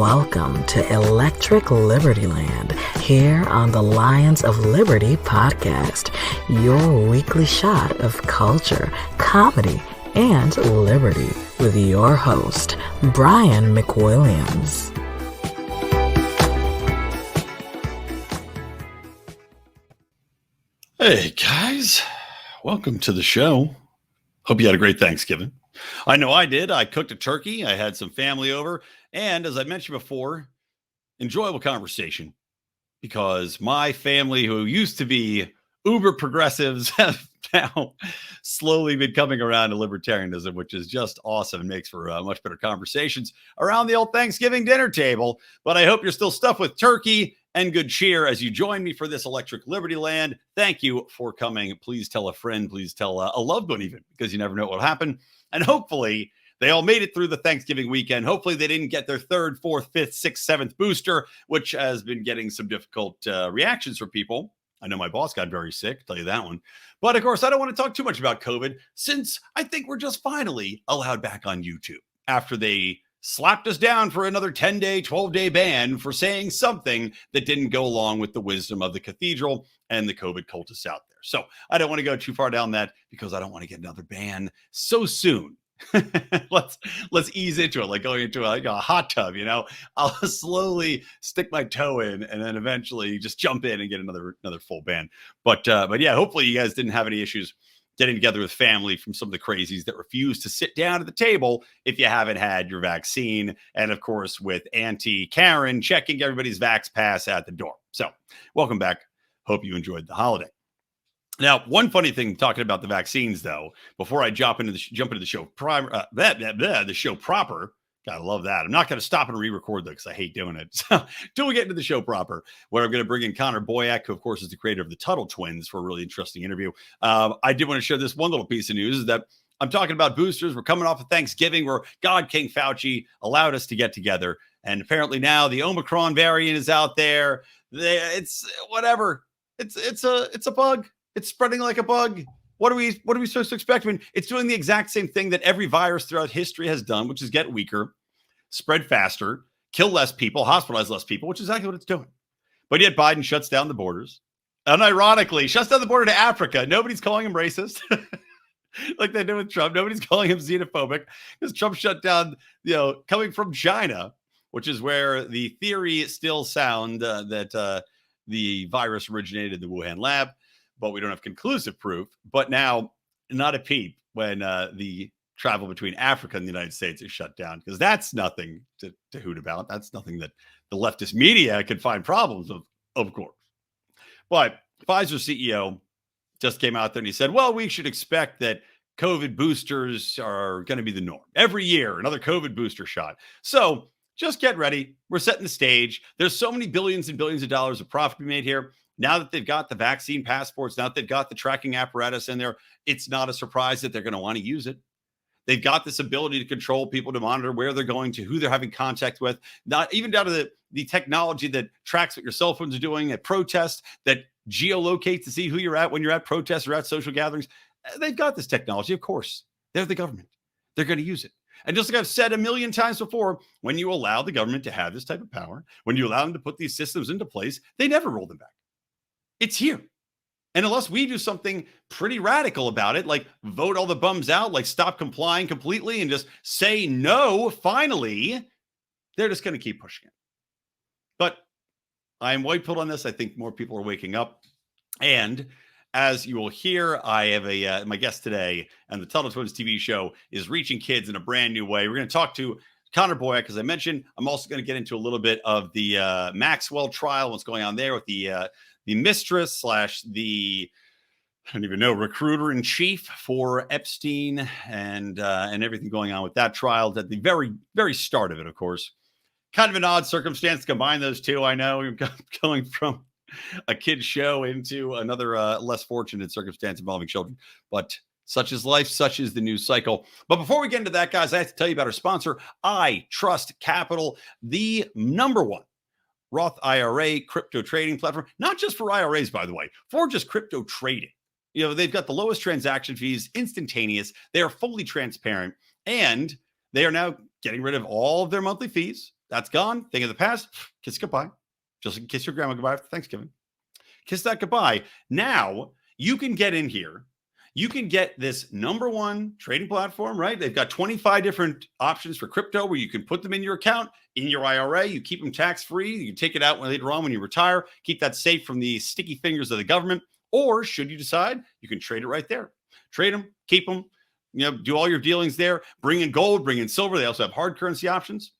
Welcome to Electric Libertyland, here on the Lions of Liberty podcast, your weekly shot of culture, comedy, and liberty with your host, Brian McWilliams. Hey guys, welcome to the show. Hope you had a great Thanksgiving. I know I did. I cooked a turkey. I had some family over. And as I mentioned before, enjoyable conversation because my family, who used to be uber progressives, have now slowly been coming around to libertarianism, which is just awesome and makes for much better conversations around the old Thanksgiving dinner table. But I hope you're still stuffed with turkey and good cheer as you join me for this Electric Libertyland. Thank you for coming. Please tell a friend. Please tell a loved one even, because you never know what will happen. And hopefully they all made it through the Thanksgiving weekend. Hopefully they didn't get their third, fourth, fifth, sixth, seventh booster, which has been getting some difficult reactions from people. I know my boss got very sick, I'll tell you that one. But of course, I don't want to talk too much about COVID since I think we're just finally allowed back on YouTube after they slapped us down for another 10-day, 12-day ban for saying something that didn't go along with the wisdom of the cathedral and the COVID cultists out there. So I don't want to go too far down that because I don't want to get another ban so soon. let's ease into it, like going into a hot tub, you know. I'll slowly stick my toe in and then eventually just jump in and get another full ban. But yeah, hopefully you guys didn't have any issues getting together with family from some of the crazies that refuse to sit down at the table if you haven't had your vaccine. And of course, with Auntie Karen checking everybody's Vax Pass at the door. So welcome back. Hope you enjoyed the holiday. Now, one funny thing talking about the vaccines, though, before I jump into the show the show proper. Gotta love that. I'm not going to stop and re-record though, because I hate doing it. So till we get into the show proper, where I'm going to bring in Connor Boyack, who of course is the creator of the Tuttle Twins, for a really interesting interview. I did want to share this one little piece of news, is that I'm talking about boosters. We're coming off of Thanksgiving, where God King Fauci allowed us to get together, and apparently now the Omicron variant is out there. It's whatever. It's a bug. It's spreading like a bug. What are we supposed to expect? I mean, it's doing the exact same thing that every virus throughout history has done, which is get weaker, spread faster, kill less people, hospitalize less people, which is exactly what it's doing. But yet Biden shuts down the borders. Unironically, shuts down the border to Africa. Nobody's calling him racist like they did with Trump. Nobody's calling him xenophobic because Trump shut down, coming from China, which is where the theory is still sound that the virus originated in the Wuhan lab. But we don't have conclusive proof. But now, not a peep when the travel between Africa and the United States is shut down, because that's nothing to hoot about. That's nothing that the leftist media could find problems of course. But Pfizer CEO just came out there and he said, well, we should expect that COVID boosters are going to be the norm. Every year, another COVID booster shot. So just get ready. We're setting the stage. There's so many billions and billions of dollars of profit to be made here. Now that they've got the vaccine passports, now that they've got the tracking apparatus in there, it's not a surprise that they're going to want to use it. They've got this ability to control people, to monitor where they're going to, who they're having contact with, not even down to the technology that tracks what your cell phones are doing at protests, that geolocates to see who you're at when you're at protests or at social gatherings. They've got this technology, of course. They're the government. They're going to use it. And just like I've said a million times before, when you allow the government to have this type of power, when you allow them to put these systems into place, they never roll them back. It's here. And unless we do something pretty radical about it, like vote all the bums out, like stop complying completely and just say no, finally, they're just going to keep pushing it. But I am white-pilled on this. I think more people are waking up. And as you will hear, I have my guest today, and the Tuttle Twins TV show is reaching kids in a brand new way. We're going to talk to Connor Boyack, as I mentioned. I'm also going to get into a little bit of the Maxwell trial, what's going on there with the mistress / the, I don't even know, recruiter in chief for Epstein and everything going on with that trial at the very, very start of it, of course. Kind of an odd circumstance to combine those two. I know you're going from a kid's show into another less fortunate circumstance involving children, but such is life, such is the news cycle. But before we get into that, guys, I have to tell you about our sponsor, iTrustCapital, the number one Roth IRA crypto trading platform, not just for IRAs, by the way, for just crypto trading. They've got the lowest transaction fees, instantaneous. They are fully transparent, and they are now getting rid of all of their monthly fees. That's gone. Thing of the past. Kiss goodbye. Just like kiss your grandma goodbye after Thanksgiving. Kiss that goodbye. Now you can get in here. You can get this #1 trading platform, right? They've got 25 different options for crypto where you can put them in your account, in your IRA. You keep them tax-free. You can take it out later on when you retire. Keep that safe from the sticky fingers of the government. Or should you decide, you can trade it right there. Trade them, keep them, do all your dealings there. Bring in gold, bring in silver. They also have hard currency options.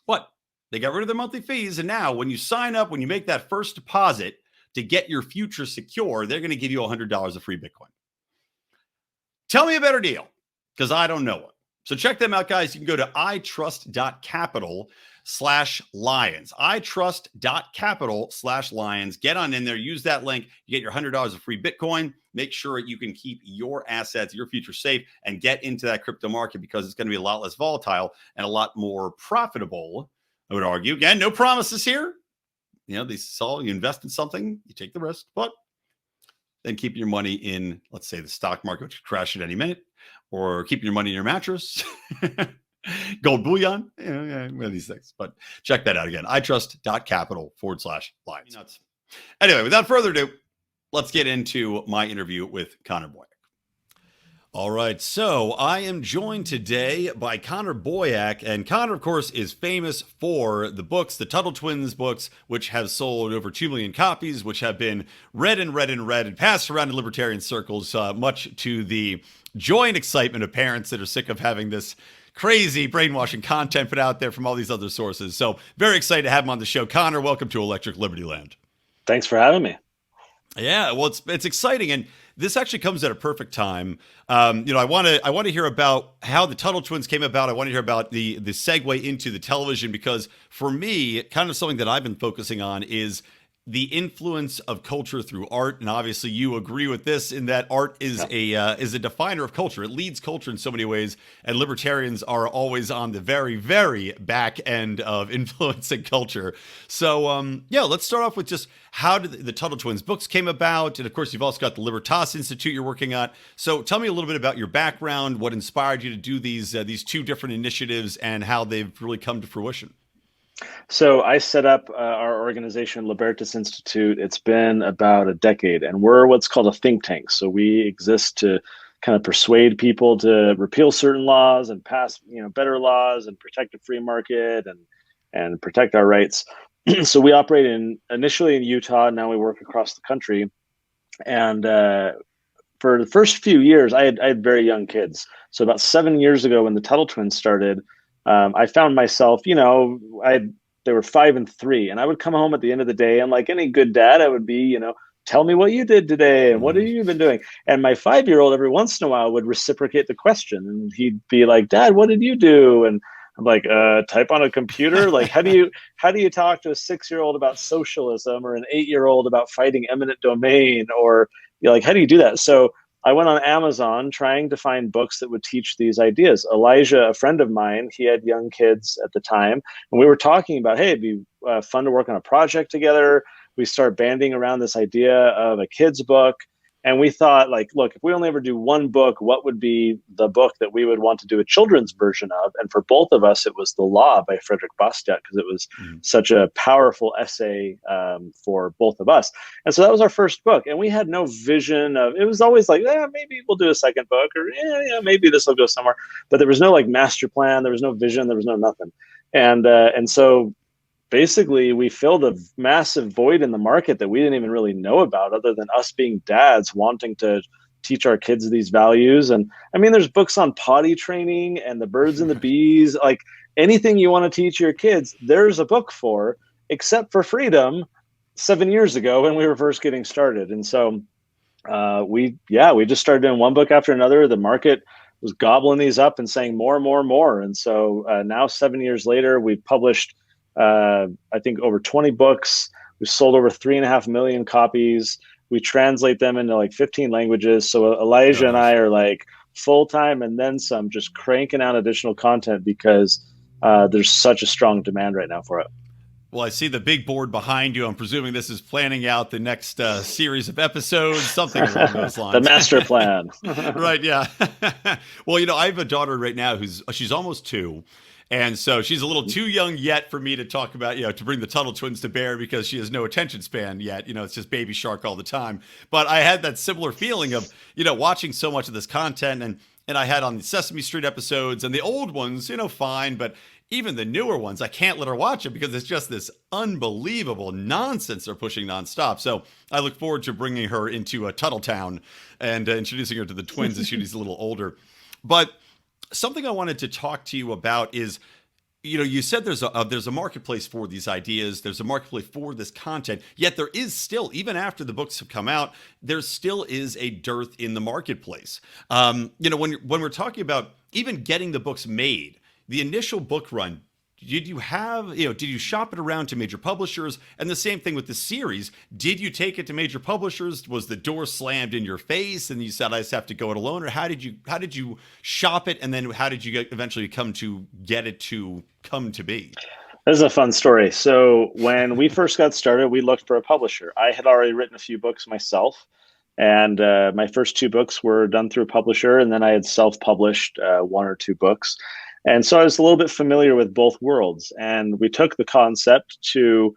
But they got rid of their monthly fees. And now when you sign up, when you make that first deposit to get your future secure, they're going to give you $100 of free Bitcoin. Tell me a better deal, because I don't know one. So check them out, guys. You can go to itrust.capital/lions. itrust.capital/lions. Get on in there. Use that link. You get your $100 of free Bitcoin. Make sure you can keep your assets, your future safe, and get into that crypto market because it's going to be a lot less volatile and a lot more profitable, I would argue. Again, no promises here. These all, you invest in something, you take the risk, but then keep your money in, let's say, the stock market, which could crash at any minute, or keep your money in your mattress, gold bullion, one of these things. But check that out again, itrust.capital/lions. Anyway, without further ado, let's get into my interview with Connor Boyack. All right, so I am joined today by Connor Boyack, and Connor, of course, is famous for the books, the Tuttle Twins books, which have sold over 2 million copies, which have been read and passed around in libertarian circles, much to the joy and excitement of parents that are sick of having this crazy brainwashing content put out there from all these other sources. So very excited to have him on the show. Connor, welcome to Electric Libertyland. Thanks for having me. Yeah, well, it's exciting, and this actually comes at a perfect time. I want to hear about how the Tuttle Twins came about. I want to hear about the segue into the television, because for me, kind of something that I've been focusing on is the influence of culture through art. And obviously you agree with this in that art is a definer of culture. It leads culture in so many ways. And libertarians are always on the very, very back end of influencing culture. So, let's start off with just how did the Tuttle Twins books came about? And of course, you've also got the Libertas Institute you're working on. So tell me a little bit about your background, what inspired you to do these two different initiatives and how they've really come to fruition. So I set up our organization, Libertas Institute. It's been about a decade, and we're what's called a think tank. So we exist to kind of persuade people to repeal certain laws and pass, better laws and protect the free market and protect our rights. So we operate initially in Utah. Now we work across the country. And for the first few years, I had very young kids. So about 7 years ago, when the Tuttle Twins started, I found myself, they were 5 and 3, and I would come home at the end of the day, and like any good dad, I would be, tell me what you did today and what have you been doing? And my 5-year-old every once in a while would reciprocate the question, and he'd be like, Dad, what did you do? And I'm like, type on a computer. Like, how do you talk to a 6-year-old about socialism or an 8-year-old about fighting eminent domain? Or how do you do that? So I went on Amazon trying to find books that would teach these ideas. Elijah, a friend of mine, he had young kids at the time, and we were talking about, hey, it'd be fun to work on a project together. We start banding around this idea of a kid's book. And we thought, look, if we only ever do one book, what would be the book that we would want to do a children's version of? And for both of us, it was The Law by Frederick Bastiat, because it was such a powerful essay for both of us. And so that was our first book. And we had no vision of, it was always like, maybe we'll do a second book, or maybe this will go somewhere. But there was no master plan. There was no vision. There was no nothing. And so basically, we filled a massive void in the market that we didn't even really know about, other than us being dads wanting to teach our kids these values. And I mean, there's books on potty training and the birds and the bees, like anything you want to teach your kids, there's a book for, except for freedom 7 years ago when we were first getting started. And so we just started doing one book after another. The market was gobbling these up and saying more and more and more. And so now 7 years later, we've published I think over 20 books. We've sold over 3.5 million copies. We translate them into 15 languages. So Elijah and I are full-time and then some, just cranking out additional content because there's such a strong demand right now for it. Well, I see the big board behind you. I'm presuming this is planning out the next series of episodes, something along those lines. The master plan. Right, yeah. Well, I have a daughter right now she's almost 2. And so she's a little too young yet for me to talk about, to bring the Tuttle Twins to bear because she has no attention span yet. It's just Baby Shark all the time. But I had that similar feeling of, watching so much of this content, and I had on the Sesame Street episodes and the old ones, fine, but even the newer ones, I can't let her watch it because it's just this unbelievable nonsense they're pushing nonstop. So I look forward to bringing her into Tuttletown and introducing her to the twins as she's a little older. But something I wanted to talk to you about is, you said there's a marketplace for these ideas. There's a marketplace for this content. Yet there is still, even after the books have come out, there still is a dearth in the marketplace. When we're talking about even getting the books made, the initial book run, did you shop it around to major publishers? And the same thing with the series. Did you take it to major publishers? Was the door slammed in your face and you said, I just have to go it alone? Or how did you shop it? And then how did you eventually come to get it to come to be? This is a fun story. So when we first got started, we looked for a publisher. I had already written a few books myself. And my first 2 books were done through a publisher. And then I had self-published 1 or 2 books. And so I was a little bit familiar with both worlds. And we took the concept to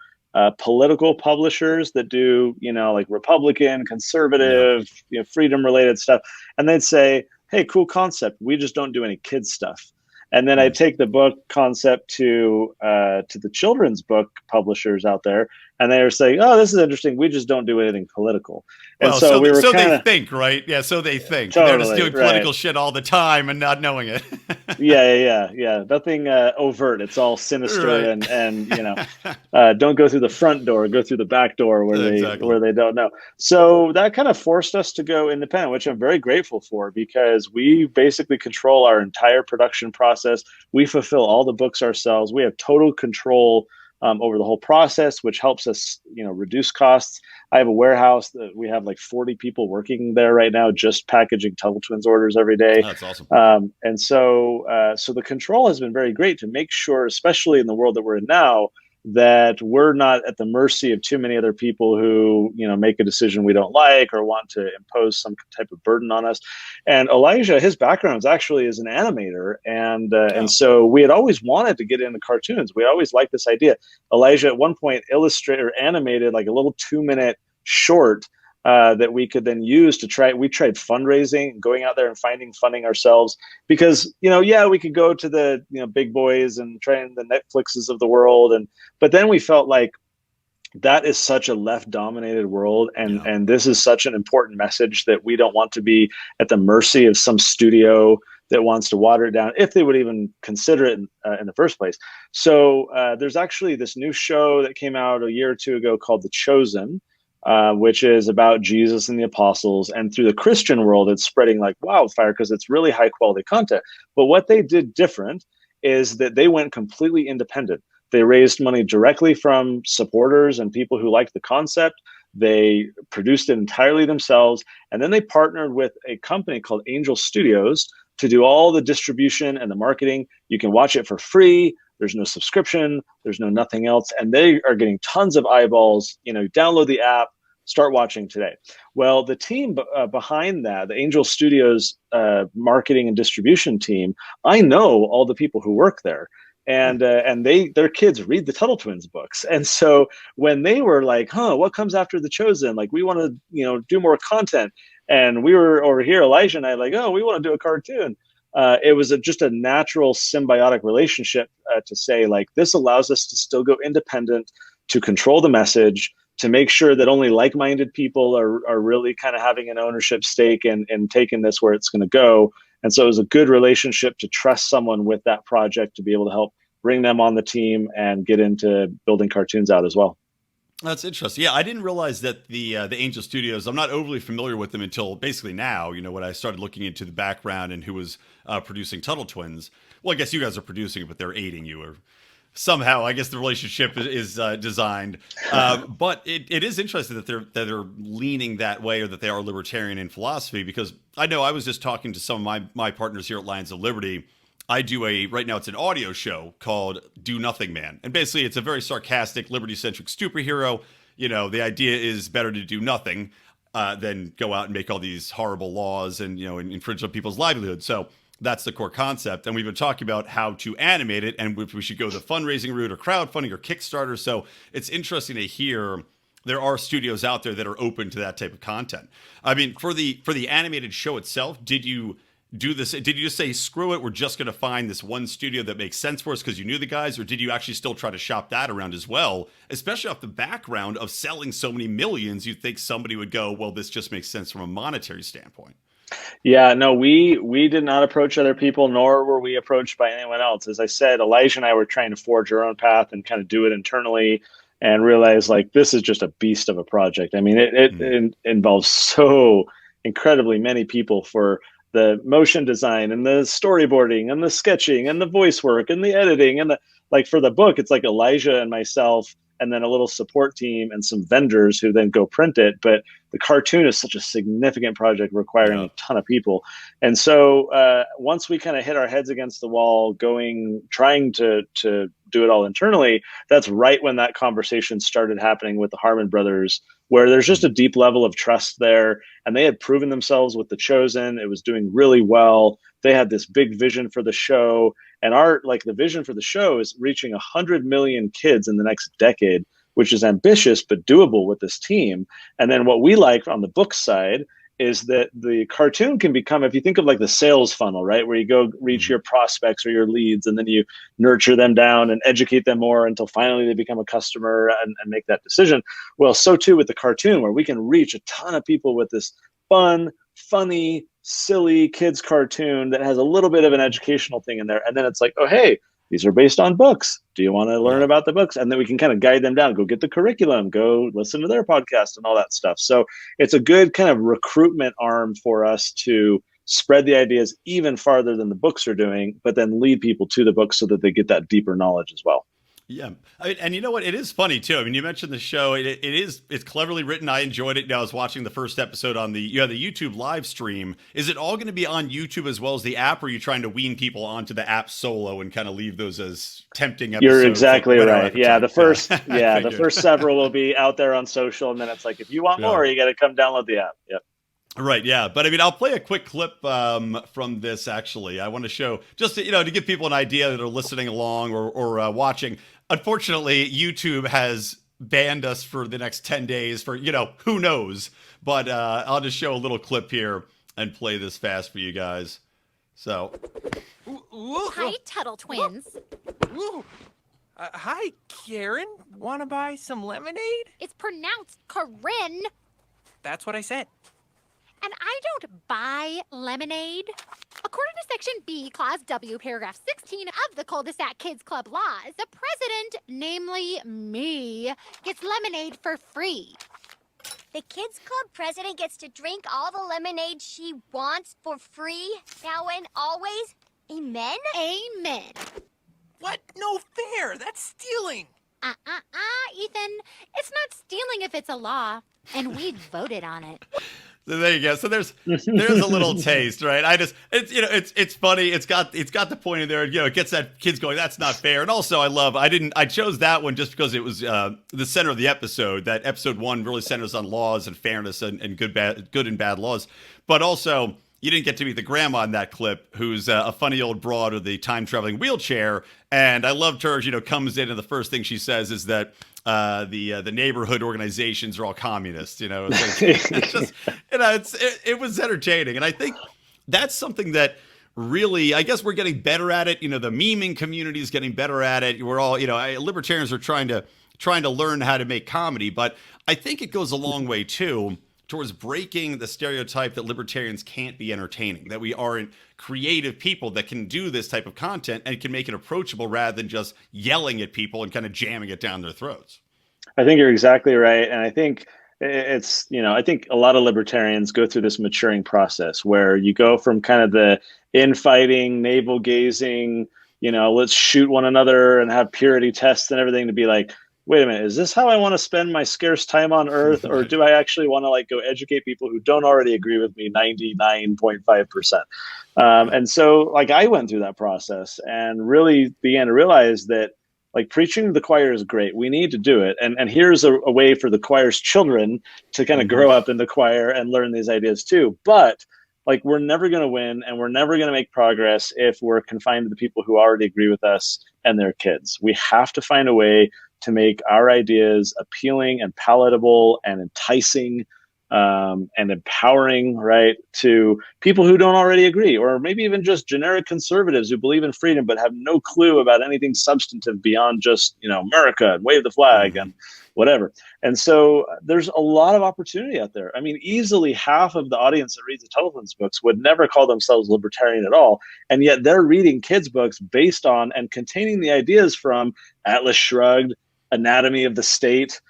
political publishers that do, like Republican, conservative, freedom related stuff. And they'd say, hey, cool concept. We just don't do any kids stuff. And then I'd take the book concept to the children's book publishers out there, and they were saying, "Oh, this is interesting. We just don't do anything political." And well, so we were they think, right? Yeah, so they think totally, they're just doing political shit all the time and not knowing it. Yeah. Nothing overt. It's all sinister, right. and don't go through the front door. Go through the back door where they don't know. So that kind of forced us to go independent, which I'm very grateful for because we basically control our entire production process. We fulfill all the books ourselves. We have total control over the whole process, which helps us, reduce costs. I have a warehouse that we have like 40 people working there right now, just packaging Tuttle Twins orders every day. That's awesome. And so the control has been very great to make sure, especially in the world that we're in now, that we're not at the mercy of too many other people who, make a decision we don't like or want to impose some type of burden on us. And Elijah, his background is actually as an animator. And so we had always wanted to get into cartoons. We always liked this idea. Elijah at one point animated like a little 2-minute short that we could then use to try. We tried fundraising, going out there and finding funding ourselves because, we could go to the, big boys and try the Netflixes of the world. But then we felt like that is such a left dominated world. And this is such an important message that we don't want to be at the mercy of some studio that wants to water it down, if they would even consider it in the first place. So there's actually this new show that came out a year or 2 ago called The Chosen, which is about Jesus and the apostles. And through the Christian world, it's spreading like wildfire because it's really high quality content. But what they did different is that they went completely independent. They raised money directly from supporters and people who liked the concept. They produced it entirely themselves. And then they partnered with a company called Angel Studios to do all the distribution and the marketing. You can watch it for free. There's no subscription. There's no nothing else. And they are getting tons of eyeballs. Download the app, start watching today. Well, the team behind that, the Angel Studios marketing and distribution team, I know all the people who work there. And their kids read the Tuttle Twins books. And so when they were like, what comes after The Chosen? Like, we want to, do more content. And we were over here, Elijah and I, like, we want to do a cartoon. It was just a natural symbiotic relationship to say, like, this allows us to still go independent, to control the message, to make sure that only like-minded people are really kind of having an ownership stake and taking this where it's going to go. And so it was a good relationship to trust someone with that project to be able to help bring them on the team and get into building cartoons out as well. That's interesting. Yeah, I didn't realize that the Angel Studios, I'm not overly familiar with them until basically now, when I started looking into the background and who was producing Tuttle Twins. Well, I guess you guys are producing it, but they're aiding you, or somehow I guess the relationship is designed. But it is interesting that they're leaning that way, or that they are libertarian in philosophy, because I know I was just talking to some of my partners here at Lions of Liberty. I do right now it's an audio show called Do Nothing Man. And basically it's a very sarcastic, liberty-centric superhero. The idea is better to do nothing than go out and make all these horrible laws and, infringe on people's livelihoods. So That's the core concept. And we've been talking about how to animate it and if we should go the fundraising route or crowdfunding or Kickstarter. So it's interesting to hear there are studios out there that are open to that type of content. I mean, for the animated show itself, did you do this? Did you just say, screw it, we're just going to find this one studio that makes sense for us because you knew the guys? Or did you actually still try to shop that around as well? Especially off the background of selling so many millions, you'd think somebody would go, well, this just makes sense from a monetary standpoint. Yeah, no, we did not approach other people, nor were we approached by anyone else. As I said, Elijah and I were trying to forge our own path and kind of do it internally and realize like this is just a beast of a project. I mean, it involves so incredibly many people for the motion design and the storyboarding and the sketching and the voice work and the editing and the like. For the book, it's like Elijah and myself and then a little support team and some vendors who then go print it. But the cartoon is such a significant project requiring a ton of people. And so once we kind of hit our heads against the wall trying to do it all internally, that's right when that conversation started happening with the Harmon brothers, where there's just a deep level of trust there. And they had proven themselves with The Chosen. It was doing really well. They had this big vision for the show. And the vision for the show is reaching 100 million kids in the next decade, which is ambitious but doable with this team. And then what we like on the book side is that the cartoon can become, if you think of like the sales funnel, right, where you go reach your prospects or your leads, and then you nurture them down and educate them more until finally they become a customer and make that decision. Well, so too with the cartoon, where we can reach a ton of people with this fun, funny, silly kids cartoon that has a little bit of an educational thing in there. And then it's like, oh, hey, these are based on books. Do you want to learn about the books? And then we can kind of guide them down, go get the curriculum, go listen to their podcast and all that stuff. So it's a good kind of recruitment arm for us to spread the ideas even farther than the books are doing, but then lead people to the books so that they get that deeper knowledge as well. Yeah. And you know what? It is funny too. I mean, you mentioned the show. It's cleverly written. I enjoyed it. I was watching the first episode on the YouTube live stream. Is it all going to be on YouTube as well as the app, or are you trying to wean people onto the app solo and kind of leave those as tempting episodes? You're exactly right. Yeah. The first several will be out there on social. And then it's like, if you want more, you got to come download the app. Yep. Right, yeah. But I mean, I'll play a quick clip from this, actually. I want to show, just to give people an idea that are listening along or watching. Unfortunately, YouTube has banned us for the next 10 days for, who knows. But I'll just show a little clip here and play this fast for you guys. So. Hi, Tuttle Twins. Hi, Karen. Want to buy some lemonade? It's pronounced Corinne. That's what I said. And I don't buy lemonade. According to Section B, Clause W, Paragraph 16 of the Cul-de-sac Kids Club laws, the president, namely me, gets lemonade for free. The Kids Club president gets to drink all the lemonade she wants for free, now and always. Amen? Amen. What? No fair. That's stealing. Ethan. It's not stealing if it's a law. And we voted on it. So there you go. So there's a little taste, right? It's funny. It's got the point in there. It gets that kids going, that's not fair. And also I chose that one just because it was the center of the episode. That episode 1 really centers on laws and fairness and good and bad laws. But also, you didn't get to meet the grandma in that clip, who's a funny old broad with the time-traveling wheelchair. And I loved her, comes in and the first thing she says is that the neighborhood organizations are all communists. It's just, it was entertaining. And I think that's something that really, I guess we're getting better at it. The memeing community is getting better at it. We're all, libertarians are trying to learn how to make comedy. But I think it goes a long way, too, towards breaking the stereotype that libertarians can't be entertaining, that we aren't creative people that can do this type of content and can make it approachable rather than just yelling at people and kind of jamming it down their throats. I think you're exactly right. And I think I think a lot of libertarians go through this maturing process where you go from kind of the infighting, navel gazing, let's shoot one another and have purity tests and everything, to be like, wait a minute, is this how I want to spend my scarce time on Earth? Or do I actually want to go educate people who don't already agree with me 99.5%? And so I went through that process and really began to realize that preaching to the choir is great. We need to do it. And here's a way for the choir's children to kind of grow up in the choir and learn these ideas too. But Like, we're never going to win, and we're never going to make progress if we're confined to the people who already agree with us and their kids. We have to find a way to make our ideas appealing and palatable and enticing, and empowering, right, to people who don't already agree, or maybe even just generic conservatives who believe in freedom but have no clue about anything substantive beyond just, America and wave the flag and whatever. And so there's a lot of opportunity out there. I mean, easily half of the audience that reads the Tuttle Twins books would never call themselves libertarian at all, and yet they're reading kids' books based on and containing the ideas from Atlas Shrugged, Anatomy of the State,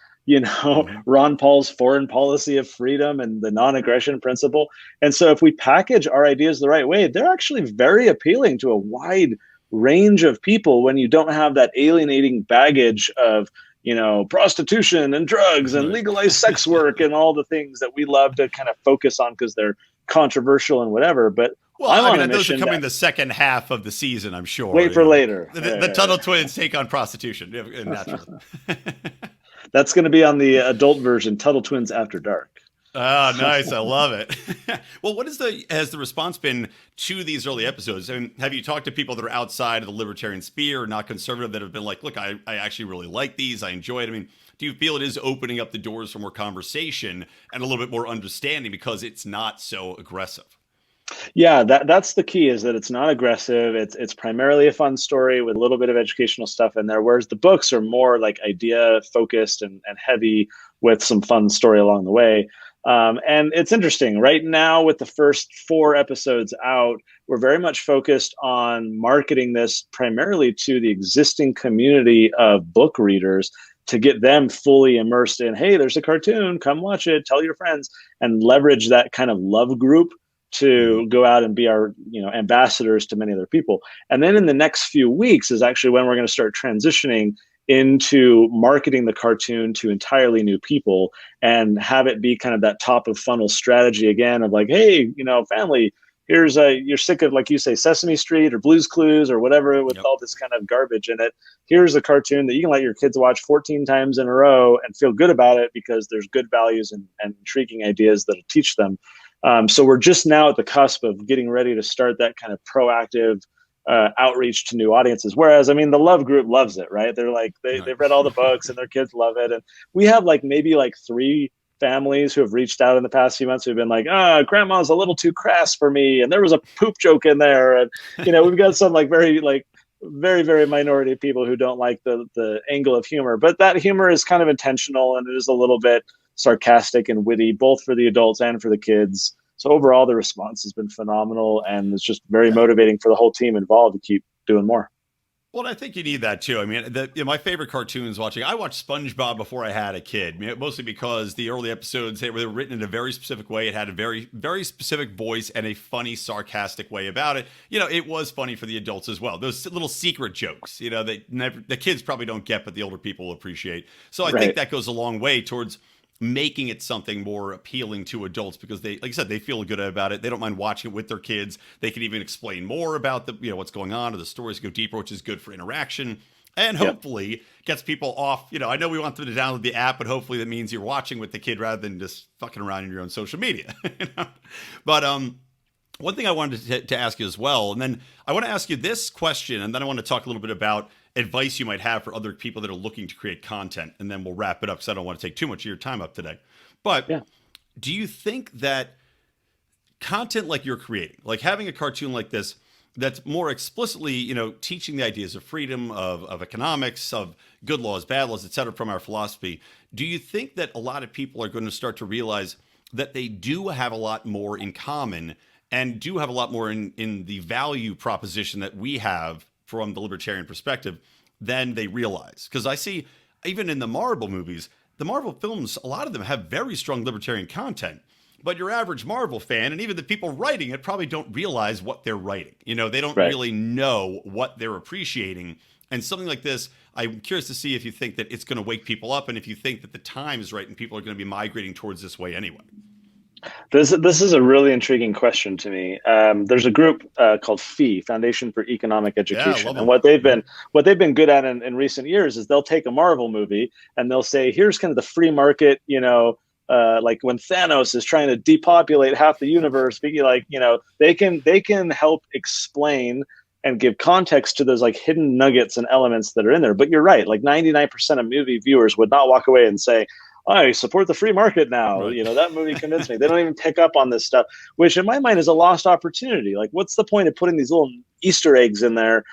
Ron Paul's Foreign Policy of Freedom, and the non-aggression principle. And so if we package our ideas the right way, they're actually very appealing to a wide range of people when you don't have that alienating baggage of, prostitution and drugs and legalized sex work and all the things that we love to kind of focus on because they're controversial and whatever. But those are coming the second half of the season, I'm sure. Wait for later. The Tuttle Twins take on prostitution, naturally. That's going to be on the adult version, Tuttle Twins After Dark. Oh, nice. I love it. Well, has the response been to these early episodes? I mean, have you talked to people that are outside of the libertarian sphere or not conservative that have been like, look, I actually really like these. I enjoy it. I mean, do you feel it is opening up the doors for more conversation and a little bit more understanding because it's not so aggressive? Yeah, that's the key, is that it's not aggressive. It's primarily a fun story with a little bit of educational stuff in there, whereas the books are more like idea focused and heavy with some fun story along the way. And it's interesting right now with the first 4 episodes out, we're very much focused on marketing this primarily to the existing community of book readers to get them fully immersed in, hey, there's a cartoon, come watch it, tell your friends, and leverage that kind of love group to go out and be our, ambassadors to many other people. And then in the next few weeks is actually when we're going to start transitioning into marketing the cartoon to entirely new people and have it be kind of that top of funnel strategy again of like, hey, family, here's you're sick of, like you say, Sesame Street or Blue's Clues or whatever with all this kind of garbage in it. Here's a cartoon that you can let your kids watch 14 times in a row and feel good about it because there's good values and intriguing ideas that'll teach them. So we're just now at the cusp of getting ready to start that kind of proactive outreach to new audiences. Whereas, I mean, the love group loves it, right? They're like, they've read all the books and their kids love it. And we have maybe 3 families who have reached out in the past few months who've been like, grandma's a little too crass for me. And there was a poop joke in there. And, we've got some very, very minority of people who don't like the angle of humor, but that humor is kind of intentional and it is a little bit sarcastic and witty, both for the adults and for the kids. So overall, the response has been phenomenal, and it's just very motivating for the whole team involved to keep doing more. Well, I think you need that too. I mean, my favorite cartoons I watched SpongeBob before I had a kid, mostly because the early episodes, they were written in a very specific way. It had a very, very specific voice and a funny, sarcastic way about it. It was funny for the adults as well. Those little secret jokes, the kids probably don't get, but the older people will appreciate. So I think that goes a long way towards making it something more appealing to adults because they, like I said, they feel good about it. They don't mind watching it with their kids. They can even explain more about what's going on, or the stories go deeper, which is good for interaction and hopefully gets people off. I know we want them to download the app, but hopefully that means you're watching with the kid rather than just fucking around in your own social media. But one thing I wanted to ask you as well, and then I want to ask you this question, and then I want to talk a little bit about advice you might have for other people that are looking to create content, and then we'll wrap it up because I don't want to take too much of your time up today. But do you think that content like you're creating, like having a cartoon like this, that's more explicitly, teaching the ideas of freedom, of economics, of good laws, bad laws, et cetera, from our philosophy, do you think that a lot of people are going to start to realize that they do have a lot more in common and do have a lot more in the value proposition that we have from the libertarian perspective than they realize? Because I see, even in the Marvel movies, the Marvel films, a lot of them have very strong libertarian content, but your average Marvel fan, and even the people writing it, probably don't realize what they're writing. They don't really know what they're appreciating. And something like this, I'm curious to see if you think that it's going to wake people up and if you think that the time is right and people are going to be migrating towards this way anyway. This is a really intriguing question to me. There's a group called FEE, Foundation for Economic Education, and what they've been good at in recent years is they'll take a Marvel movie and they'll say, here's kind of the free market, like when Thanos is trying to depopulate half the universe, like, they can help explain and give context to those like hidden nuggets and elements that are in there. But you're right, like 99% of movie viewers would not walk away and say, I support the free market now. Right. That movie convinced me. They don't even pick up on this stuff, which in my mind is a lost opportunity. Like, what's the point of putting these little Easter eggs in there?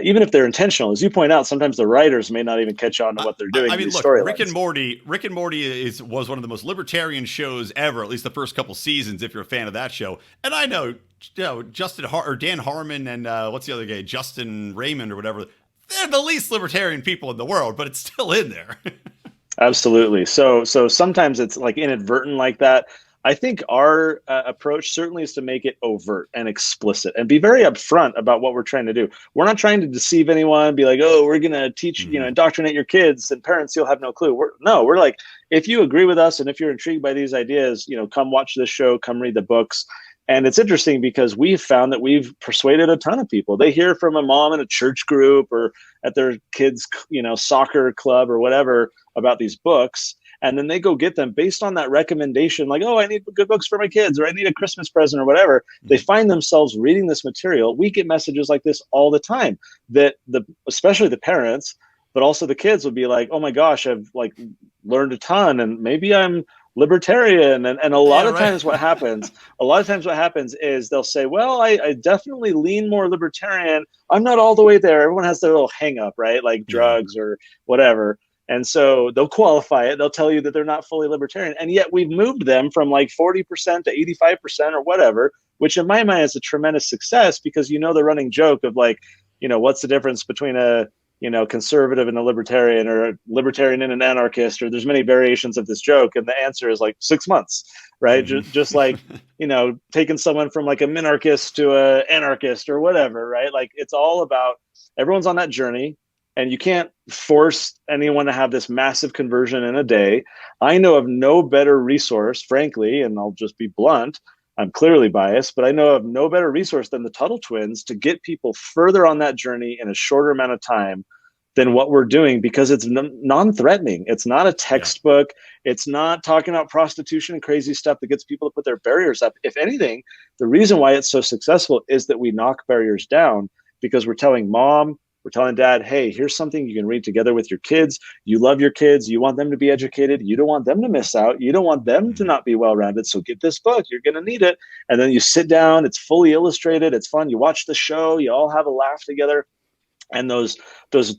Even if they're intentional, as you point out, sometimes the writers may not even catch on to what they're doing. I mean, look, Rick and Morty was one of the most libertarian shows ever, at least the first couple seasons, if you're a fan of that show. And I know, Dan Harmon and what's the other guy, Justin Raymond or whatever, they're the least libertarian people in the world, but it's still in there. Absolutely. So sometimes it's like inadvertent like that. I think our approach certainly is to make it overt and explicit and be very upfront about what we're trying to do. We're not trying to deceive anyone, be like, oh, we're going to teach, indoctrinate your kids and parents, you'll have no clue. We're like, if you agree with us and if you're intrigued by these ideas, come watch this show, come read the books. And it's interesting because we've found that we've persuaded a ton of people. They hear from a mom in a church group or at their kids', soccer club or whatever about these books. And then they go get them based on that recommendation, like, oh, I need good books for my kids, or I need a Christmas present or whatever. They find themselves reading this material. We get messages like this all the time that especially the parents, but also the kids will be like, oh my gosh, I've like learned a ton and maybe I'm libertarian. And a lot of times what happens is they'll say, well, I definitely lean more libertarian. I'm not all the way there. Everyone has their little hang up, right? Like drugs or whatever. And so they'll qualify it. They'll tell you that they're not fully libertarian. And yet we've moved them from like 40% to 85% or whatever, which in my mind is a tremendous success because the running joke of like, what's the difference between a, conservative and a libertarian or a libertarian and an anarchist, or there's many variations of this joke. And the answer is like 6 months, right? Just like, taking someone from like a minarchist to a anarchist or whatever, right? Like it's all about everyone's on that journey. And you can't force anyone to have this massive conversion in a day. I know of no better resource, frankly, and I'll just be blunt, I'm clearly biased, but I know of no better resource than the Tuttle Twins to get people further on that journey in a shorter amount of time than what we're doing because it's non-threatening. It's not a textbook. Yeah. It's not talking about prostitution and crazy stuff that gets people to put their barriers up. If anything, the reason why it's so successful is that we knock barriers down because we're telling mom, we're telling dad, hey, here's something you can read together with your kids. You love your kids. You want them to be educated. You don't want them to miss out. You don't want them to not be well-rounded. So get this book. You're going to need it. And then you sit down. It's fully illustrated. It's fun. You watch the show. You all have a laugh together. And those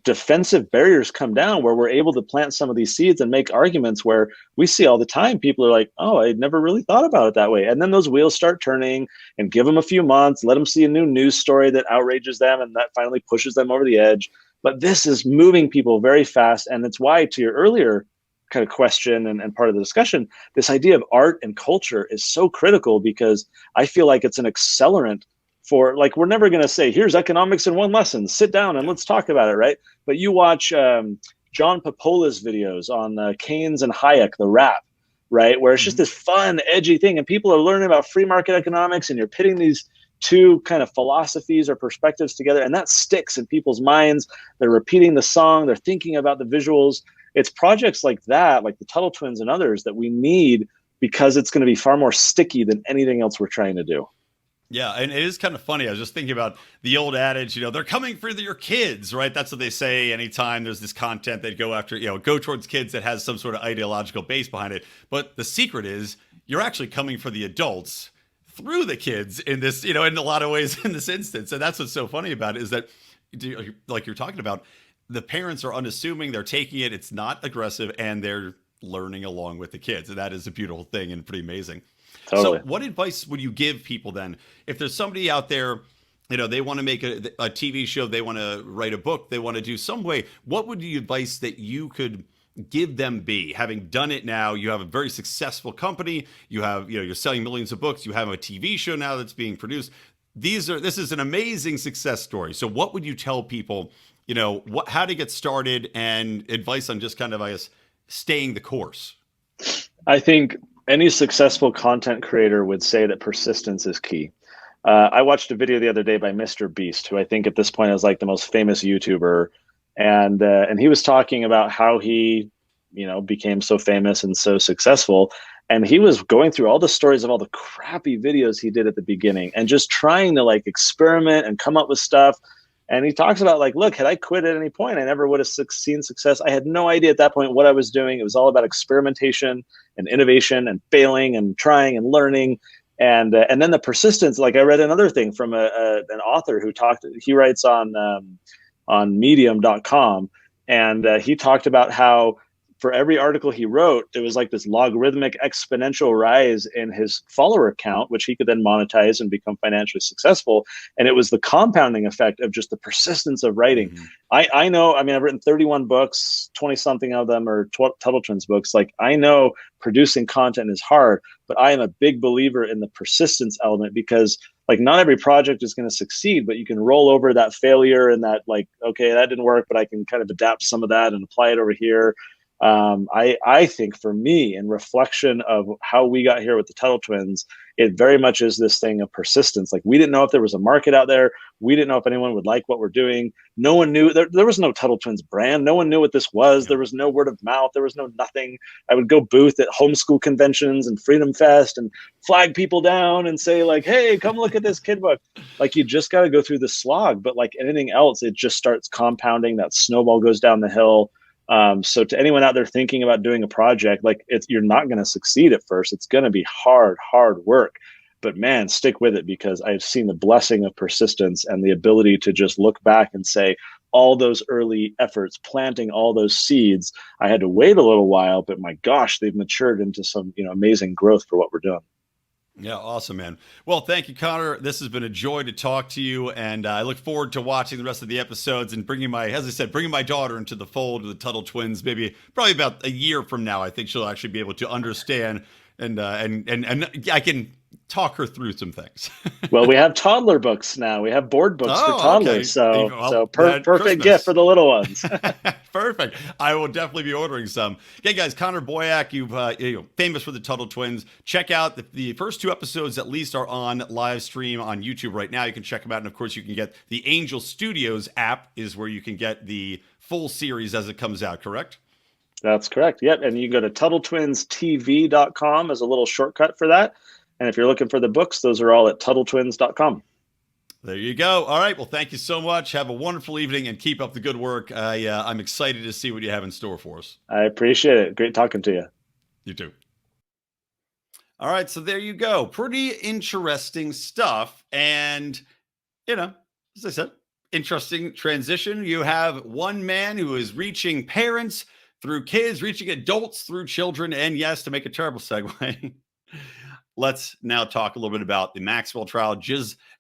defensive barriers come down where we're able to plant some of these seeds and make arguments where we see all the time. People are like, oh, I never really thought about it that way. And then those wheels start turning and give them a few months, let them see a new news story that outrages them. And that finally pushes them over the edge. But this is moving people very fast. And it's why, to your earlier kind of question and part of the discussion, this idea of art and culture is so critical because I feel like it's an accelerant for, like, we're never going to say, here's economics in one lesson, sit down and let's talk about it, right? But you watch John Popola's videos on Keynes and Hayek, the rap, right? Where it's just this fun, edgy thing and people are learning about free market economics and you're pitting these two kind of philosophies or perspectives together and that sticks in people's minds. They're repeating the song, they're thinking about the visuals. It's projects like that, like the Tuttle Twins and others that we need because it's going to be far more sticky than anything else we're trying to do. Yeah, and it is kind of funny. I was just thinking about the old adage, they're coming for your kids, right? That's what they say anytime there's this content that go after, go towards kids that has some sort of ideological base behind it. But the secret is you're actually coming for the adults through the kids in this, in a lot of ways in this instance. And that's what's so funny about it is that, like you're talking about, the parents are unassuming, they're taking it, it's not aggressive, and they're learning along with the kids. And that is a beautiful thing and pretty amazing. Totally. So what advice would you give people then? If there's somebody out there, they want to make a TV show, they want to write a book, they want to do some way, what would the advice that you could give them be? Having done it now, you have a very successful company, you have, you're selling millions of books, you have a TV show now that's being produced. This is an amazing success story. So what would you tell people, how to get started and advice on just kind of, I guess, staying the course? I think any successful content creator would say that persistence is key. I watched a video the other day by Mr. Beast, who I think at this point is like the most famous YouTuber. And he was talking about how he, became so famous and so successful. And he was going through all the stories of all the crappy videos he did at the beginning and just trying to like experiment and come up with stuff. And he talks about like, look, had I quit at any point, I never would have seen success. I had no idea at that point what I was doing. It was all about experimentation and innovation and failing and trying and learning. And then the persistence. Like I read another thing from an author who he writes on medium.com. And he talked about how for every article he wrote, it was like this logarithmic exponential rise in his follower count, which he could then monetize and become financially successful. And it was the compounding effect of just the persistence of writing. Mm-hmm. I know, I mean, I've written 31 books, 20 something of them are Tuttle Twins books. Like I know producing content is hard, but I am a big believer in the persistence element because like not every project is going to succeed, but you can roll over that failure and that like, okay, that didn't work, but I can kind of adapt some of that and apply it over here. I think for me, in reflection of how we got here with the Tuttle Twins, it very much is this thing of persistence. Like we didn't know if there was a market out there. We didn't know if anyone would like what we're doing. No one knew. There was no Tuttle Twins brand. No one knew what this was. There was no word of mouth. There was no nothing. I would go booth at homeschool conventions and Freedom Fest and flag people down and say like, hey, come look at this kid book. Like you just got to go through the slog. But like anything else, it just starts compounding. That snowball goes down the hill. So to anyone out there thinking about doing a project, like you're not going to succeed at first. It's going to be hard work, but man, stick with it because I've seen the blessing of persistence and the ability to just look back and say all those early efforts, planting all those seeds, I had to wait a little while, but my gosh, they've matured into some, amazing growth for what we're doing. Yeah, awesome, man. Well, thank you, Connor. This has been a joy to talk to you, and I look forward to watching the rest of the episodes and bringing my daughter into the fold of the Tuttle Twins. Probably about a year from now, I think she'll actually be able to understand, and I can talk her through some things. Well, we have toddler books now. We have board books for toddlers. Okay. So perfect gift for the little ones. Perfect. I will definitely be ordering some. Okay, guys, Connor Boyack, you've famous for the Tuttle Twins. Check out the first 2 episodes at least are on live stream on YouTube right now. You can check them out. And of course, you can get the Angel Studios app is where you can get the full series as it comes out, correct? That's correct. Yep. And you can go to TuttleTwinsTV.com as a little shortcut for that. And if you're looking for the books, those are all at TuttleTwins.com. There you go. All right. Well, thank you so much. Have a wonderful evening and keep up the good work. I'm excited to see what you have in store for us. I appreciate it. Great talking to you. You too. All right. So there you go. Pretty interesting stuff. And, as I said, interesting transition. You have one man who is reaching parents through kids, reaching adults through children. And yes, to make a terrible segue, let's now talk a little bit about the Maxwell trial.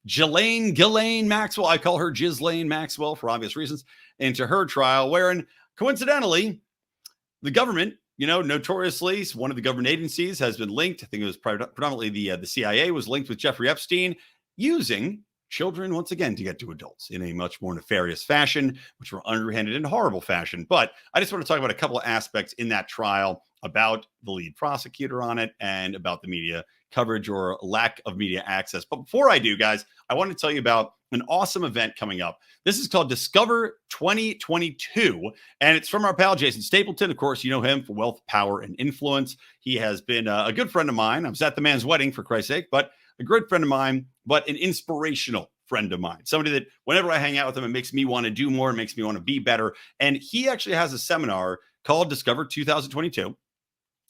Jillaine Maxwell, I call her Jillaine Maxwell for obvious reasons, into her trial, wherein coincidentally, the government, notoriously, one of the government agencies has been linked. I think it was predominantly the CIA was linked with Jeffrey Epstein using children once again to get to adults in a much more nefarious fashion, which were underhanded and horrible fashion. But I just want to talk about a couple of aspects in that trial about the lead prosecutor on it and about the media coverage or lack of media access. But before I do, guys, I want to tell you about an awesome event coming up. This is called Discover 2022, and it's from our pal Jason Stapleton. Of course, you know him for wealth, power, and influence. He has been a good friend of mine. I was at the man's wedding, for Christ's sake, but a good friend of mine, but an inspirational friend of mine. Somebody that whenever I hang out with him, it makes me want to do more, it makes me want to be better. And he actually has a seminar called Discover 2022.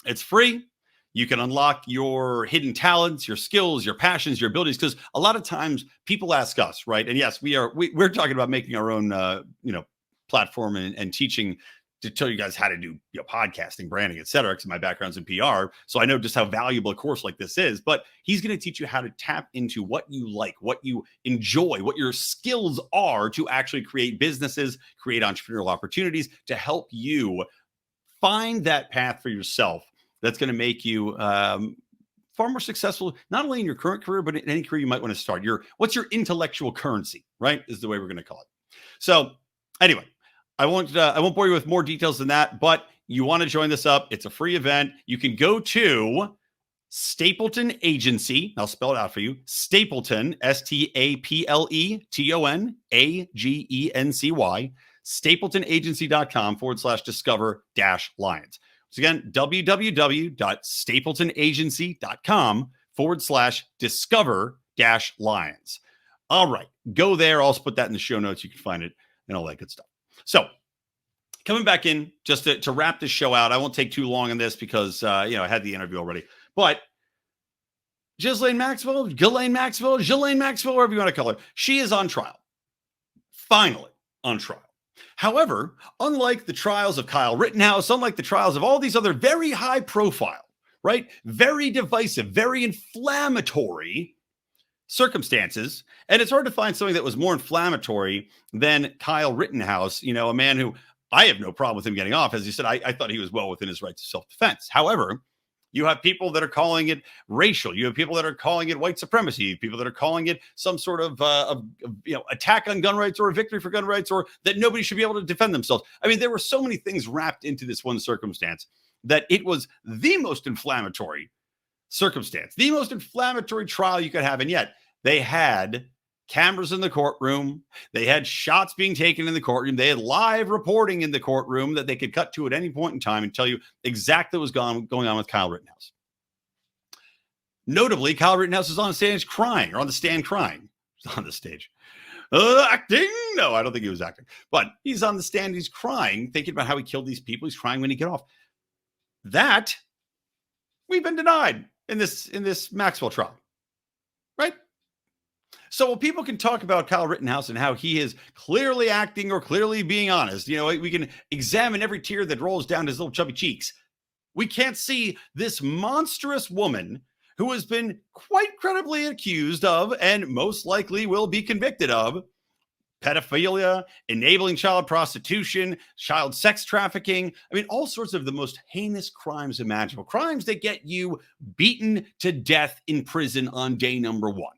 It's free. You can unlock your hidden talents, your skills, your passions, your abilities. Because a lot of times people ask us, right? And yes, we're talking about making our own, platform and teaching to tell you guys how to do podcasting, branding, et cetera. Because my background's in PR, so I know just how valuable a course like this is. But he's going to teach you how to tap into what you like, what you enjoy, what your skills are to actually create businesses, create entrepreneurial opportunities to help you find that path for yourself. That's going to make you far more successful, not only in your current career, but in any career you might want to start. What's your intellectual currency, right? Is the way we're going to call it. So anyway, I won't bore you with more details than that, but you want to join this up. It's a free event. You can go to Stapleton Agency. I'll spell it out for you. Stapleton, STAPLETON AGENCY, StapletonAgency.com/discover-Lions. So again, www.stapletonagency.com/discover-lions. All right, go there. I'll also put that in the show notes. You can find it and all that good stuff. So coming back in just to wrap this show out, I won't take too long on this because, I had the interview already. But Jillaine Maxwell, whatever you want to call her, she is on trial. Finally on trial. However, unlike the trials of Kyle Rittenhouse, unlike the trials of all these other very high profile, right, very divisive, very inflammatory circumstances, and it's hard to find something that was more inflammatory than Kyle Rittenhouse, a man who I have no problem with him getting off. As you said, I thought he was well within his rights of self-defense. However, you have people that are calling it racial. You have people that are calling it white supremacy. People that are calling it some sort of attack on gun rights or a victory for gun rights, or that nobody should be able to defend themselves. I mean, there were so many things wrapped into this one circumstance that it was the most inflammatory circumstance, the most inflammatory trial you could have. And yet they had cameras in the courtroom. They had shots being taken in the courtroom. They had live reporting in the courtroom that they could cut to at any point in time and tell you exactly what was going on with Kyle Rittenhouse. Notably, Kyle Rittenhouse is on stage crying, or on the stand crying. He's on the stage. Acting? No, I don't think he was acting. But he's on the stand. He's crying, thinking about how he killed these people. He's crying when he got off. That we've been denied in this Maxwell trial, right? So while people can talk about Kyle Rittenhouse and how he is clearly acting or clearly being honest, we can examine every tear that rolls down his little chubby cheeks. We can't see this monstrous woman who has been quite credibly accused of, and most likely will be convicted of, pedophilia, enabling child prostitution, child sex trafficking. I mean, all sorts of the most heinous crimes imaginable. Crimes that get you beaten to death in prison on day number one.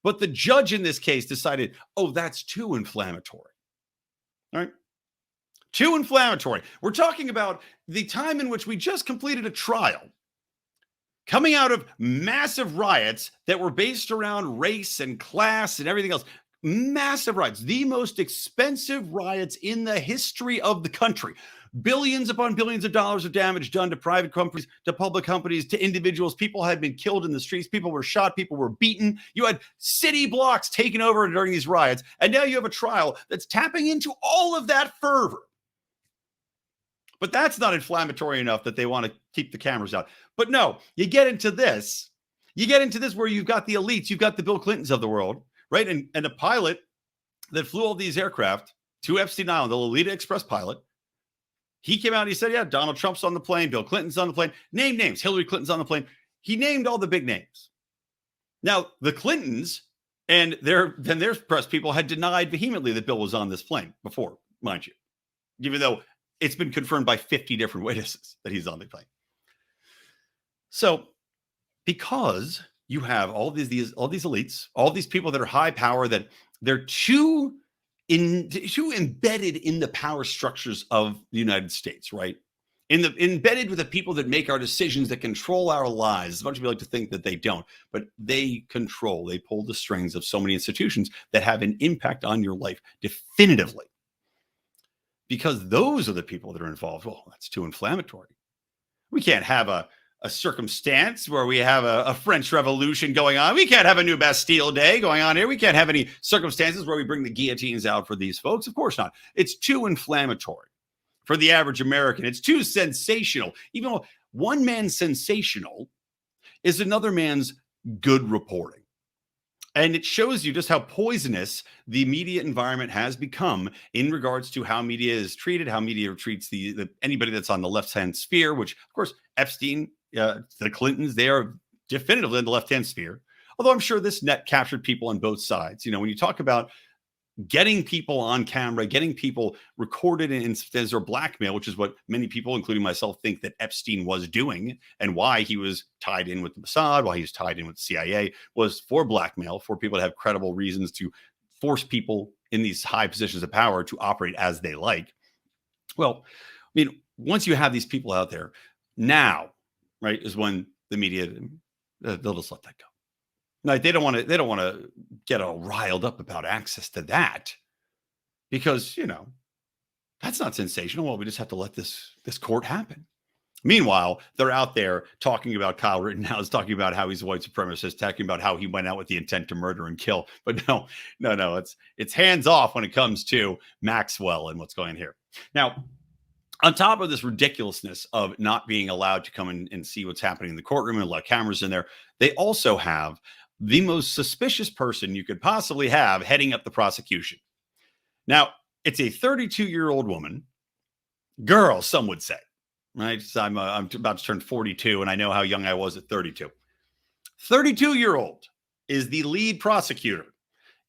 But the judge in this case decided, that's too inflammatory. All right? Too inflammatory. We're talking about the time in which we just completed a trial coming out of massive riots that were based around race and class and everything else. Massive riots, the most expensive riots in the history of the country. Billions upon billions of dollars of damage done to private companies, to public companies, to individuals. People had been killed in the streets. People were shot. People were beaten. You had city blocks taken over during these riots. And now you have a trial that's tapping into all of that fervor. But that's not inflammatory enough that they want to keep the cameras out. But no, you get into this. You get into this where you've got the elites. You've got the Bill Clintons of the world, right? And a pilot that flew all these aircraft to Epstein Island, the Lolita Express pilot, he came out and he said, yeah, Donald Trump's on the plane, Bill Clinton's on the plane, name names, Hillary Clinton's on the plane. He named all the big names. Now, the Clintons and their press people had denied vehemently that Bill was on this plane before, mind you, even though it's been confirmed by 50 different witnesses that he's on the plane. So because you have all these elites, all these people that are high power, that they're too embedded in the power structures of the United States, right? Embedded with the people that make our decisions, that control our lives. A bunch of people like to think that they don't, but they pull the strings of so many institutions that have an impact on your life definitively. Because those are the people that are involved. Well, that's too inflammatory. We can't have a circumstance where we have a French Revolution going on. We can't have a new Bastille Day going on here. We can't have any circumstances where we bring the guillotines out for these folks. Of course not. It's too inflammatory for the average American. It's too sensational. Even though one man's sensational is another man's good reporting. And it shows you just how poisonous the media environment has become in regards to how media is treated, how media treats anybody that's on the left-hand sphere, which, of course, Epstein, the Clintons, they are definitively in the left-hand sphere. Although I'm sure this net captured people on both sides. When you talk about getting people on camera, getting people recorded as their blackmail, which is what many people, including myself, think that Epstein was doing, and why he was tied in with the Mossad, why he was tied in with the CIA, was for blackmail, for people to have credible reasons to force people in these high positions of power to operate as they like. Well, once you have these people out there, now, right, is when the media, they'll just let that go. No, they don't want to get all riled up about access to that, because That's not sensational. Well, we just have to let this court happen. Meanwhile, they're out there talking about Kyle Rittenhouse, talking about how he's a white supremacist, talking about how he went out with the intent to murder and kill. But no, it's hands off when it comes to Maxwell and what's going on here. Now, on top of this ridiculousness of not being allowed to come in and see what's happening in the courtroom and let cameras in there, they also have the most suspicious person you could possibly have heading up the prosecution. Now, it's a 32-year-old woman, girl, some would say. Right. So I'm about to turn 42 and I know how young I was at 32. 32-year-old is the lead prosecutor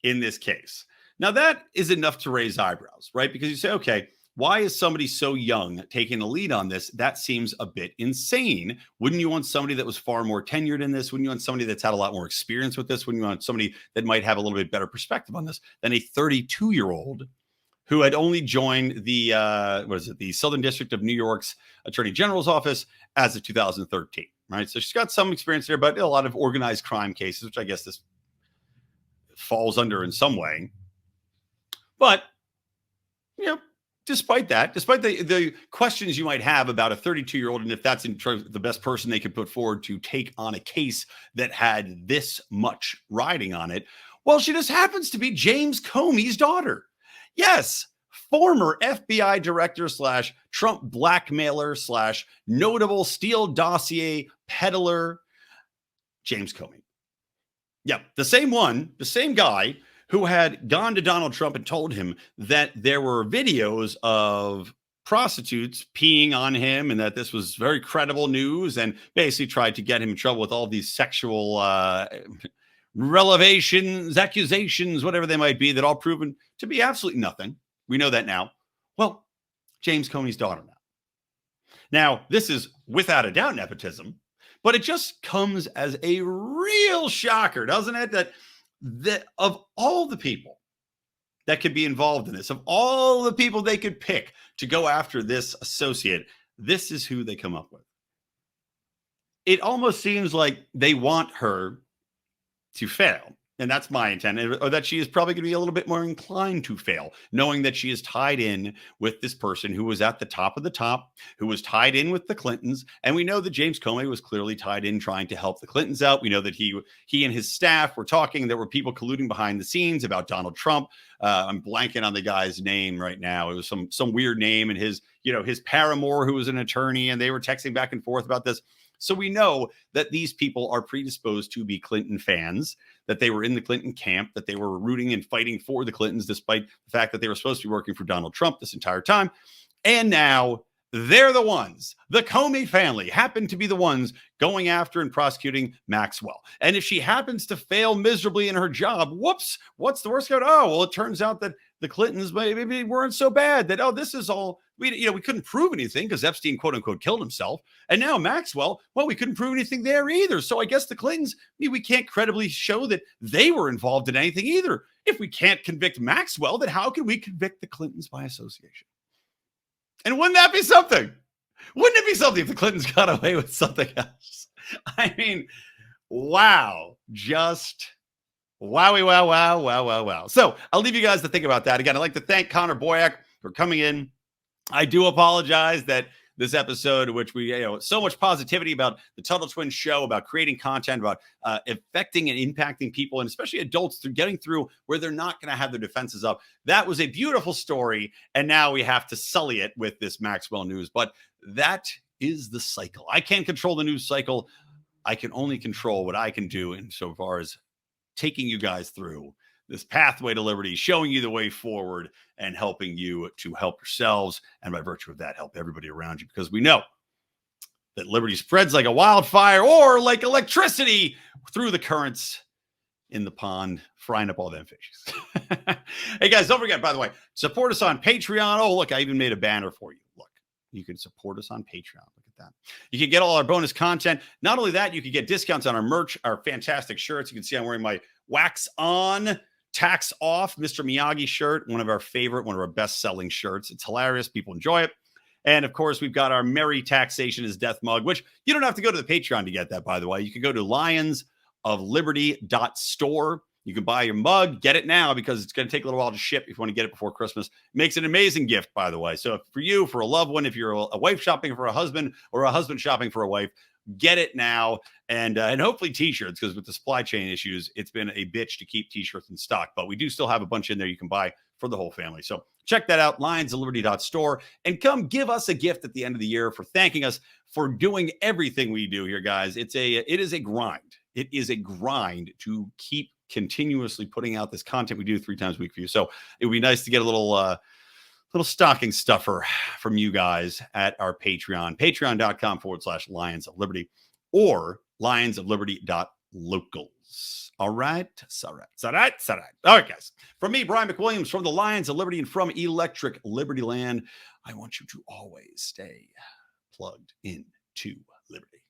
in this case. Now that is enough to raise eyebrows, right? Because you say, okay, why is somebody so young taking the lead on this? That seems a bit insane. Wouldn't you want somebody that was far more tenured in this? Wouldn't you want somebody that's had a lot more experience with this? Wouldn't you want somebody that might have a little bit better perspective on this than a 32-year-old who had only joined the the Southern District of New York's Attorney General's office as of 2013, right? So she's got some experience there, but a lot of organized crime cases, which I guess this falls under in some way. But, despite the questions you might have about a 32-year-old and if that's the best person they could put forward to take on a case that had this much riding on it, well, she just happens to be James Comey's daughter. Yes, former FBI director / Trump blackmailer / notable Steele dossier peddler, James Comey. Yeah, the same guy who had gone to Donald Trump and told him that there were videos of prostitutes peeing on him and that this was very credible news and basically tried to get him in trouble with all these sexual revelations, accusations, whatever they might be, that all proven to be absolutely nothing. We know that now. Well, James Comey's daughter now. Now, this is without a doubt nepotism, but it just comes as a real shocker, doesn't it? That of all the people that could be involved in this, of all the people they could pick to go after this associate, this is who they come up with. It almost seems like they want her to fail. And that's my intent, or that she is probably going to be a little bit more inclined to fail, knowing that she is tied in with this person who was at the top of the top, who was tied in with the Clintons. And we know that James Comey was clearly tied in trying to help the Clintons out. We know that he and his staff were talking. There were people colluding behind the scenes about Donald Trump. I'm blanking on the guy's name right now. It was some weird name, and his paramour, who was an attorney, and they were texting back and forth about this. So we know that these people are predisposed to be Clinton fans, that they were in the Clinton camp, that they were rooting and fighting for the Clintons, despite the fact that they were supposed to be working for Donald Trump this entire time. And now they're the ones, the Comey family happen to be the ones going after and prosecuting Maxwell. And if she happens to fail miserably in her job, whoops, what's the worst? Oh, well, it turns out that the Clintons maybe weren't so bad, that, this is all, we couldn't prove anything because Epstein, quote unquote, killed himself. And now Maxwell, well, we couldn't prove anything there either. So I guess the Clintons, we can't credibly show that they were involved in anything either. If we can't convict Maxwell, then how can we convict the Clintons by association? And wouldn't that be something? Wouldn't it be something if the Clintons got away with something else? I mean, wow. Just wowie, wow. So I'll leave you guys to think about that. Again, I'd like to thank Connor Boyack for coming in. I do apologize that this episode, which we, so much positivity about the Tuttle Twins show, about creating content, about affecting and impacting people, and especially adults through getting through where they're not going to have their defenses up. That was a beautiful story. And now we have to sully it with this Maxwell news. But that is the cycle. I can't control the news cycle. I can only control what I can do insofar as taking you guys through this pathway to liberty, showing you the way forward and helping you to help yourselves. And by virtue of that, help everybody around you, because we know that liberty spreads like a wildfire or like electricity through the currents in the pond, frying up all them fishes. Hey guys, don't forget, by the way, support us on Patreon. Oh, look, I even made a banner for you. Look, you can support us on Patreon. Look at that. You can get all our bonus content. Not only that, you can get discounts on our merch, our fantastic shirts. You can see I'm wearing my wax on, tax off Mr. Miyagi shirt, one of our best-selling shirts. It's hilarious. People enjoy it. And of course, we've got our Merry Taxation is Death mug, which you don't have to go to the Patreon to get that, by the way. You can go to lionsofliberty.store. You can buy your mug, get it now because it's going to take a little while to ship if you want to get it before Christmas. Makes an amazing gift, by the way. So for you, for a loved one, if you're a wife shopping for a husband or a husband shopping for a wife, get it now. And hopefully t-shirts, because with the supply chain issues, it's been a bitch to keep t-shirts in stock. But we do still have a bunch in there you can buy for the whole family. So check that out, lionsofliberty.store, and come give us a gift at the end of the year for thanking us for doing everything we do here, guys. It is a grind. It is a grind to keep continuously putting out this content we do 3 times a week for you. So it would be nice to get a little stocking stuffer from you guys at our Patreon, patreon.com/Lions of Liberty or lionsofliberty.locals. All right. All right, guys. From me, Brian McWilliams, from the Lions of Liberty and from Electric Libertyland, I want you to always stay plugged into liberty.